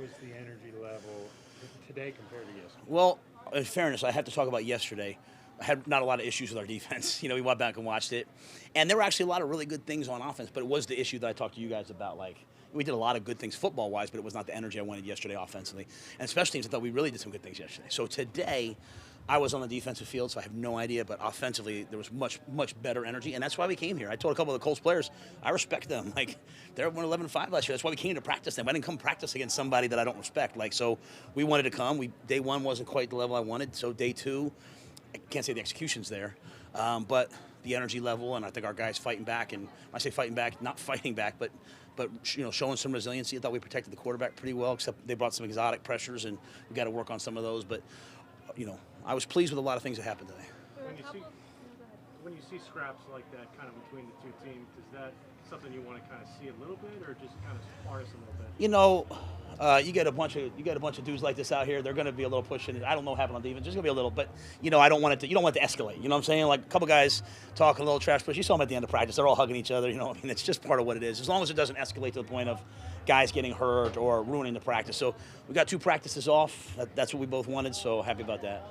is the energy level today compared to yesterday? Well, in fairness, I have to talk about yesterday. I had not a lot of issues with our defense. We went back and watched it. And there were actually a lot of really good things on offense, but it was the issue that I talked to you guys about. Like, we did a lot of good things football-wise, but it was not the energy I wanted yesterday offensively. And special teams, I thought we really did some good things yesterday. So today, I was on the defensive field, so I have no idea. But offensively, there was much, much better energy, and that's why we came here. I told a couple of the Colts players, I respect them. Like, they won 11-5 last year. That's why we came to practice them. I didn't come practice against somebody that I don't respect. Like, so we wanted to come. Day one wasn't quite the level I wanted, so day two, I can't say the execution's there, but the energy level, and I think our guys fighting back. And when I say fighting back, not fighting back, but showing some resiliency. I thought we protected the quarterback pretty well, except they brought some exotic pressures, and we got to work on some of those. But I was pleased with a lot of things that happened today. When you see scraps like that, kind of between the two teams, is that something you want to kind of see a little bit, or just kind of spar us a little bit? You get a bunch of dudes like this out here. They're going to be a little pushing. I don't know what happened on defense. There's going to be a little, but I don't want it to. You don't want it to escalate. You know what I'm saying? Like a couple guys talk a little trash push. You saw them at the end of practice. They're all hugging each other. It's just part of what it is. As long as it doesn't escalate to the point of guys getting hurt or ruining the practice. So we got 2 practices off. That's what we both wanted. So happy about that.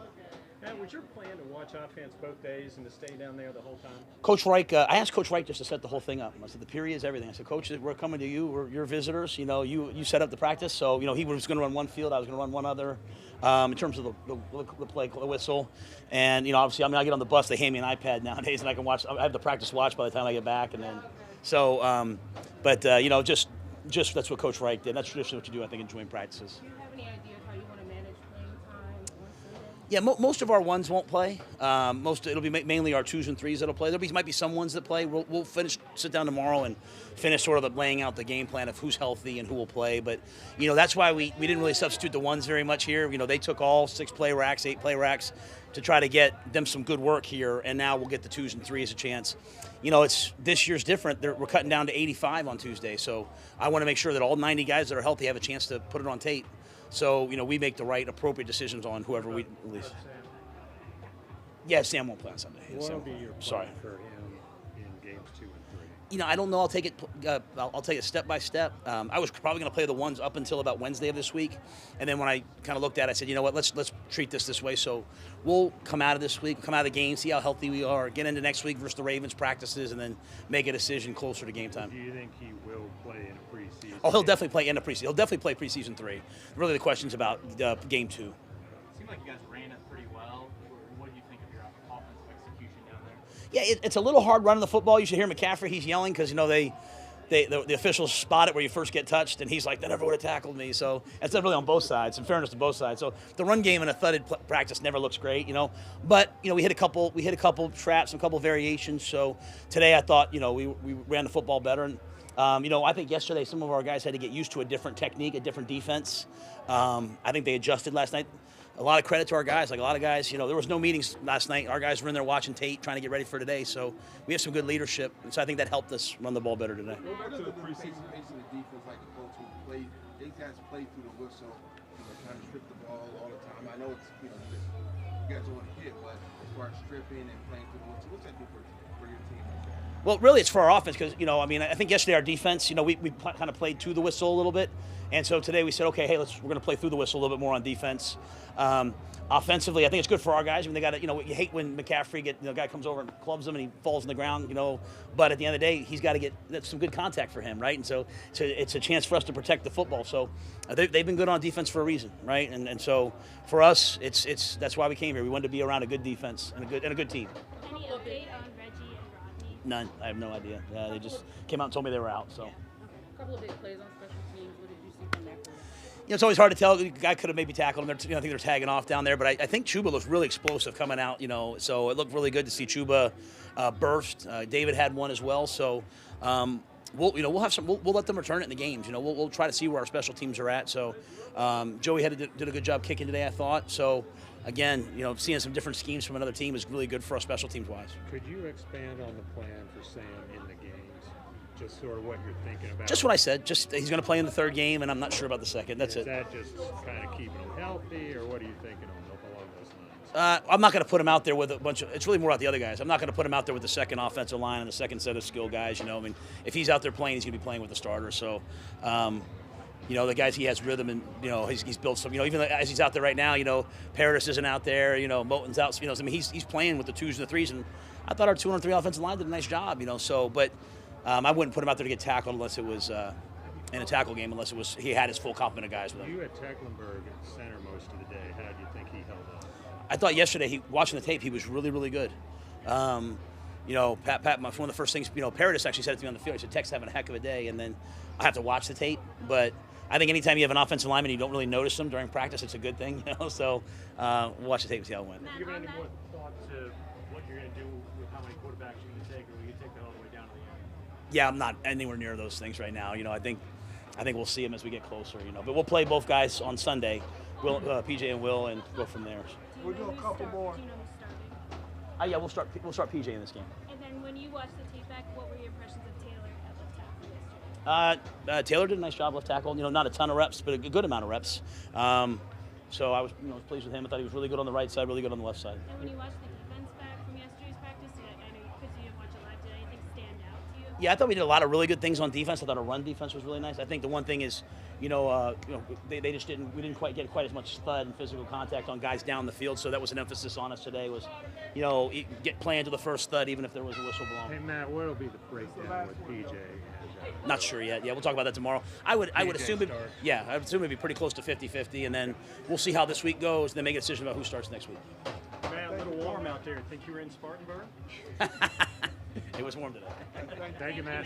Matt, was your plan to watch offense both days and to stay down there the whole time? Coach Reich, I asked Coach Reich just to set the whole thing up. I said, the periods, everything. I said, Coach, we're coming to you. We're your visitors. You set up the practice. So, he was going to run one field. I was going to run one other in terms of the play, the whistle. And, obviously, I get on the bus. They hand me an iPad nowadays, and I can watch. I have the practice watch by the time I get back. And then, so, just that's what Coach Reich did. That's traditionally what you do, I think, in joint practices. Do you have any idea how you want to manage playing time on Sunday? Yeah, most of our ones won't play. It'll be mainly our 2s and 3s that'll play. Might be some ones that play. We'll sit down tomorrow and finish sort of laying out the game plan of who's healthy and who will play. But that's why we didn't really substitute the ones very much here. They took all 6 play racks, 8 play racks to try to get them some good work here, and now we'll get the 2s and 3s a chance. This year's different. We're cutting down to 85 on Tuesday, so I want to make sure that all 90 guys that are healthy have a chance to put it on tape. So, we make the right, appropriate decisions on whoever we release. Yeah, Sam won't play on Sunday. What will be your plan for him in games 2 and 3? I don't know. I'll take it step by step. I was probably going to play the ones up until about Wednesday of this week, and then when I kind of looked at it, I said, you know what, let's treat this way. So we'll come out of this week, come out of the game, see how healthy we are, get into next week versus the Ravens practices, and then make a decision closer to game time. Do you think he will play in a preseason? Oh, he'll definitely play in the preseason. He'll definitely play preseason 3. Really, the question's about game 2. It seemed like you guys ran it pretty well. What do you think of your offensive execution down there? Yeah, it's a little hard running the football. You should hear McCaffrey. He's yelling because, the officials spot it where you first get touched, and he's like, they never would have tackled me. So that's really on both sides, in fairness to both sides. So the run game in a thudded practice never looks great, But, we hit a couple traps, a couple variations. So today I thought, we ran the football better. And, I think yesterday some of our guys had to get used to a different technique, a different defense. I think they adjusted last night. A lot of credit to our guys. Like a lot of guys, there was no meetings last night. Our guys were in there watching tape, trying to get ready for today. So we have some good leadership. And so I think that helped us run the ball better today. What does the preseason facing the defense like the Colts who play? These guys play through the whistle, trying to strip the ball all the time. I know it's you guys don't want to hit, but as far as stripping and playing through the whistle, what's that do for your team? Well, really, it's for our offense because, I think yesterday our defense, we kind of played to the whistle a little bit. And so today we said, okay, hey, we're going to play through the whistle a little bit more on defense. Offensively, I think it's good for our guys. They got to, you hate when McCaffrey guy comes over and clubs him and he falls on the ground, But at the end of the day, he's got to that's some good contact for him, right? And so it's a chance for us to protect the football. So they've been good on defense for a reason, right? And so for us, that's why we came here. We wanted to be around a good defense and a good team. Any update on Reggie and Rodney? None. I have no idea. They just came out and told me they were out. So. Okay. A couple of big plays on special teams. What did you see from that play? It's always hard to tell. The guy could have maybe tackled him. I think they're tagging off down there. But I think Chuba looks really explosive coming out, So it looked really good to see Chuba burst. David had one as well. So we'll have some. We'll let them return it in the games. We'll try to see where our special teams are at. So Joey did a good job kicking today, I thought. So again, seeing some different schemes from another team is really good for us special teams wise. Could you expand on the plan for Sam in the games? Just sort of what you're thinking about. Just what I said. Just he's going to play in the 3rd game, and I'm not sure about the 2nd. That's it. Is that just kind of keeping him healthy, or what are you thinking along those lines? I'm not going to put him out there with a bunch of. It's really more about the other guys. I'm not going to put him out there with the 2nd offensive line and the 2nd set of skill guys. If he's out there playing, he's going to be playing with the starter. So, You know, the guys, he has rhythm, and, you know, he's built some, you know, even as he's out there right now, you know, Paradis isn't out there, you know, Moton's out, you know, I mean, he's playing with the 2s and the 3s, and I thought our 2 on 3 offensive line did a nice job, you know, so, but I wouldn't put him out there to get tackled unless it was in a tackle game, unless it was, he had his full complement of guys with him. You had Tecklenburg at center most of the day. How do you think he held up? I thought yesterday, watching the tape, he was really, really good. You know, Pat, one of the first things, you know, Paradis actually said it to me on the field. He said, Tech's having a heck of a day, and then I have to watch the tape. But I think anytime you have an offensive lineman, you don't really notice them during practice, it's a good thing, you know. So we'll watch the tape and see how it went. Have you given any more thought to what you're going to do with how many quarterbacks you're going to take, or will you take that all the way down to the end? Yeah, I'm not anywhere near those things right now. You know, I think we'll see them as we get closer, you know. But we'll play both guys on Sunday, PJ and Will, and go from there. We'll do a couple more. Do you know who's starting? Yeah, we'll start PJ in this game. And then when you watched the tape back, what were your impressions of Taylor at left tackle yesterday? Taylor did a nice job left tackle. You know, not a ton of reps, but a good amount of reps. So I was, you know, pleased with him. I thought he was really good on the right side, really good on the left side. And when you watched the defense back from yesterday's practice, I know because you didn't watch it live, did anything stand out to you? Yeah, I thought we did a lot of really good things on defense. I thought our run defense was really nice. I think the one thing is, we didn't quite get quite as much thud and physical contact on guys down the field. So that was an emphasis on us today. Was, you know, get playing to the first thud even if there was a whistle blown. Hey Matt, what'll be the breakdown with PJ? Not sure yet. Yeah, we'll talk about that tomorrow. I would assume I would assume it'd be pretty close to 50-50, and then we'll see how this week goes, and then make a decision about who starts next week. Man, a little warm out there. Think you were in Spartanburg? It was warm today. Thank you, Matt.